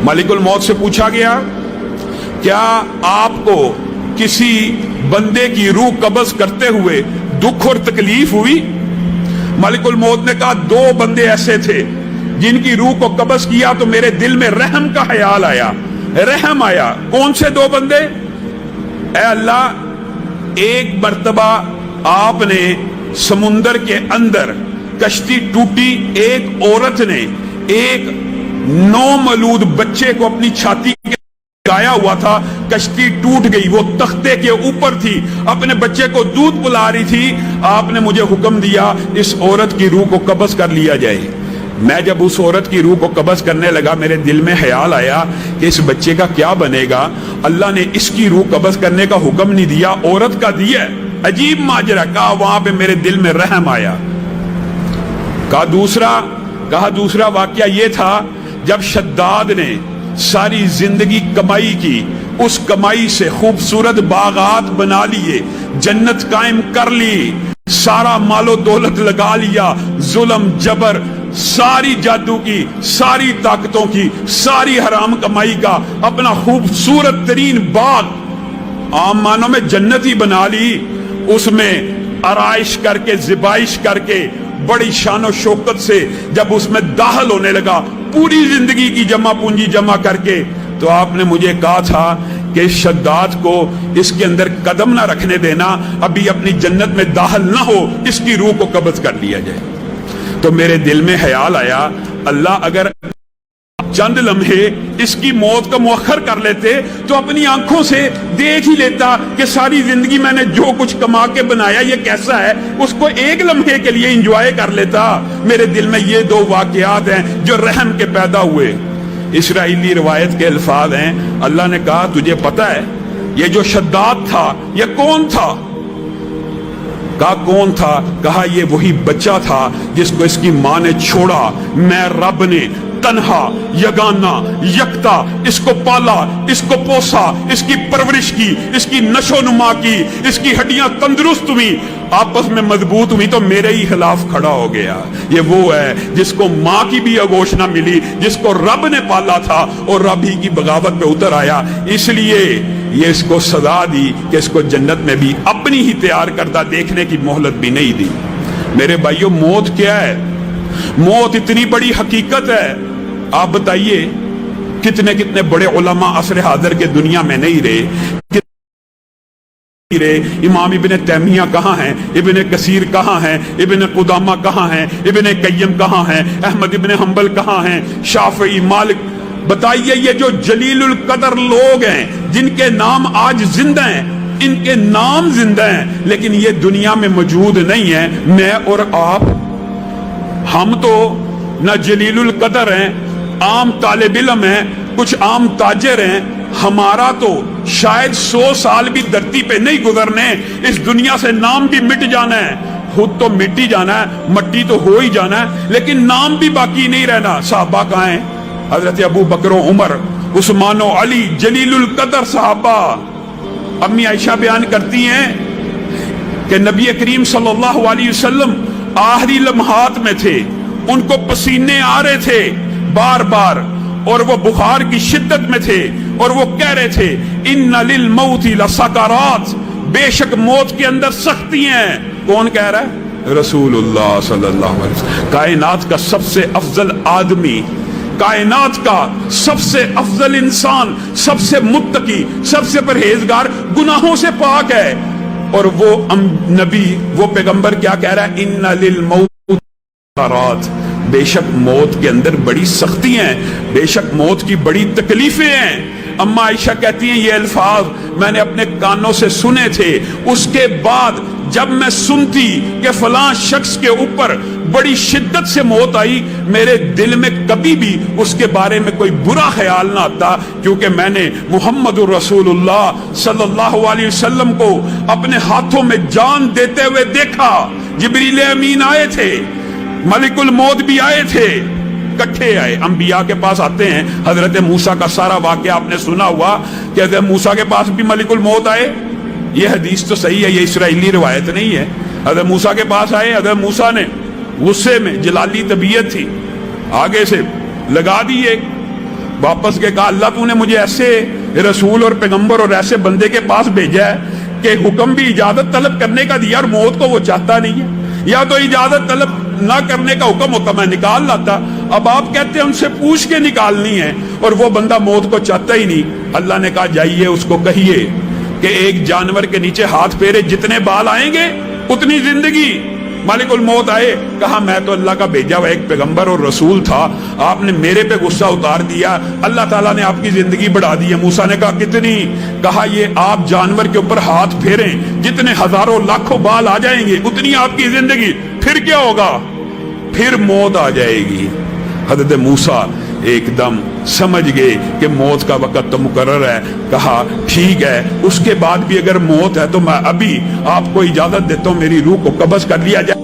Molecule मौत से पूछा गया, क्या आपको किसी बंदे की रूह कब्ज करते हुए दुख और तकलीफ हुई? मलिकुल मौत ने कहा, दो बंदे ऐसे थे जिनकी रूह को कब्ज किया तो मेरे दिल में रहम का ख्याल आया, रहम आया। कौन से दो बंदे? ऐ अल्लाह, एक मर्तबा आपने समुंदर के अंदर कश्ती टूटी, एक औरत ने एक नौमलूद बच्चे को अपनी छाती के गाया हुआ था, कश्ती टूट गई, वो तख्ते के ऊपर थी, अपने बच्चे को दूध पिला रही थी। आपने मुझे हुक्म दिया इस औरत की रूह को कब्ज कर लिया जाए। मैं जब उस औरत की रूह को कब्ज करने लगा, मेरे दिल में ख्याल आया कि इस बच्चे का क्या बनेगा। अल्लाह ने इसकी रूह कब्ज करने का हुक्म नहीं दिया, औरत का दिया। अजीब माजरा। कहा वहां पे मेरे दिल में रहम आया। कहा दूसरा वाकया ये था, जब शद्दाद ने सारी जिंदगी कमाई की, उस कमाई से खूबसूरत बागात बना लिए, जन्नत कायम कर ली, सारा मालो दौलत लगा लिया, जुल्म जबर, सारी जादू की, सारी ताकतों की, सारी हराम कमाई का अपना खूबसूरत तरीन बाग आम मानों में जन्नत ही बना ली। उसमें आराइश करके, ज़िबाइश करके, बड़ी शानो शौकत से जब उसमें दाखिल होने लगा, पूरी जिंदगी की जमा पूंजी जमा करके, तो आपने मुझे कहा था कि शद्दाद को इसके अंदर कदम ना रखने देना, अभी अपनी जन्नत में दाखिल ना हो, इसकी रूह को कब्ज कर लिया जाए। तो मेरे दिल में ख्याल आया, अल्लाह अगर चंद लम्हे इसकी मौत का मुअख्खर कर लेते तो अपनी आंखों से देख ही लेता कि सारी जिंदगी मैंने जो कुछ कमा के बनाया ये कैसा है, उसको एक लम्हे के लिए एंजॉय कर लेता। मेरे दिल में ये दो वाकयात हैं जो रहम के पैदा हुए। इसराइली रिवायत के अल्फाज हैं, अल्लाह ने कहा, तुझे पता है ये जो शद्दाद था ये कौन था? कहा कौन था? कहा ये वही बच्चा था जिसको इसकी मां ने छोड़ा, मैं रब ने तन्हा यगाना यकता इसको पाला, इसको पोसा, इसकी परवरिश की, इसकी नशोनुमा की, इसकी हड्डियां तंदुरुस्त हुई, आपस में मजबूत हुई, तो मेरे ही खिलाफ खड़ा हो गया। ये वो है जिसको मां की भी आगोश ना मिली, जिसको रब ने पाला था और रब ही की बगावत पे उतर आया, इसलिए ये इसको सजा दी कि इसको जन्नत में भी अपनी ही तैयार करता देखने की मोहलत भी नहीं दी। मेरे भाइयों, मौत क्या है? मौत इतनी बड़ी हकीकत है। आप बताइए कितने कितने बड़े उलमा असर हाजिर के दुनिया में नहीं रहे। इमाम इब्ने तैमिया कहाँ हैं? इब्ने कसीर कहाँ हैं? इब्ने कुदामा कहाँ हैं? इब्ने कय्यम कहाँ हैं? अहमद इब्ने हम्बल कहाँ हैं? शाफई, मालिक। बताइए ये जो जलीलुल कदर लोग हैं जिनके नाम आज जिंदा हैं, इनके नाम जिंदा हैं लेकिन ये दुनिया में मौजूद नहीं है। मैं और आप, हम तो न जलीलुल कदर हैं, आम तालिब इल्म हैं, कुछ आम ताजिर हैं। हमारा तो शायद 100 साल भी धरती पे नहीं गुजरने, इस दुनिया से नाम भी मिट जाना है। खुद तो मिट ही जाना है, मट्टी तो हो ही जाना है, लेकिन नाम भी बाकी नहीं रहना। साहबा कहाँ हैं? हजरत अबू बकर, उमर, उस्मान, अली, जलीलुल कदर साहबा। अम्मी आयशा बयान करती हैं कि नबी करीम सल्लल्लाहु अलैहि वसल्लम आखिरी लम्हात में थे, उनको पसीने आ रहे थे बार बार, और वो बुखार की शिद्दत में थे, और वो कह रहे थे, इन्ना लिल मौति लसकरात, बेशक मौत के अंदर सख्ती हैं। कौन कह रहा है? रसूलुल्लाह सल्लल्लाहु अलैहि वसल्लम। कायनात का सबसे अफजल आदमी, कायनात का सबसे अफजल इंसान, सबसे मुत्तकी, सबसे परहेजगार, गुनाहों से पाक है, और वो नबी, वो पैगंबर क्या कह रहा है? इन्ना लिल मौति लसकरात, बेशक मौत के अंदर बड़ी सख्ती हैं, बेशक मौत की बड़ी तकलीफें हैं। अम्मा आयशा कहती हैं ये अल्फाज मैंने अपने कानों से सुने थे, उसके बाद जब मैं सुनती कि फलां शख्स के ऊपर बड़ी शिद्दत से मौत आई, मेरे दिल में कभी भी उसके बारे में कोई बुरा ख्याल ना आता, क्योंकि मैंने मुहम्मदुर रसूलुल्लाह सल्लल्लाहु अलैहि वसल्लम को अपने हाथों में जान देते हुए देखा। जिब्रील अमीन आए थे, मलिकुल मौत भी आए थे, इकट्ठे आए। अंबिया के पास आते हैं, हजरत मूसा का सारा वाकया आपने सुना हुआ कि हजरत मूसा के पास भी मलिकुल मौत आए। ये हदीस तो सही है, ये इसराइली रिवायत नहीं है। हजरत मूसा के पास आए, हजरत मूसा ने गुस्से में, जलाली तबीयत थी, आगे से लगा दिए, वापस के कहा अल्लाह तूने मुझे ऐसे रसूल और पैगंबर और ऐसे बंदे के पास भेजा है कि हुक्म भी इजाजत तलब करने का दिया और मौत को वो चाहता नहीं है, या तो इजाजत तलब ना करने का हुक्म होता मैं निकाल लाता, अब आप कहते हैं उनसे पूछ के निकालनी है और वो बंदा मौत को चाहता ही नहीं। अल्लाह ने कहा जाइए उसको कहिए कि एक जानवर के नीचे हाथ फेरे, जितने बाल आएंगे उतनी जिंदगी। मालिकुल मौत आए, कहा मैं तो अल्लाह का भेजा हुआ एक पैगंबर और रसूल था, आपने मेरे पे गुस्सा उतार दिया, अल्लाह ताला ने आपकी जिंदगी बढ़ा दी है। मूसा ने कहा कितनी? कहा ये आप जानवर के ऊपर हाथ फेरें, जितने हजारों लाखों बाल आ जाएंगे उतनी आपकी जिंदगी। फिर क्या होगा? फिर मौत आ जाएगी। हजरत मूसा एकदम समझ गए कि मौत का वक़्त तो मुकर्रर है। कहा ठीक है, उसके बाद भी अगर मौत है तो मैं अभी आपको इजाजत देता हूं, मेरी रूह को कब्ज़ कर लिया जाए।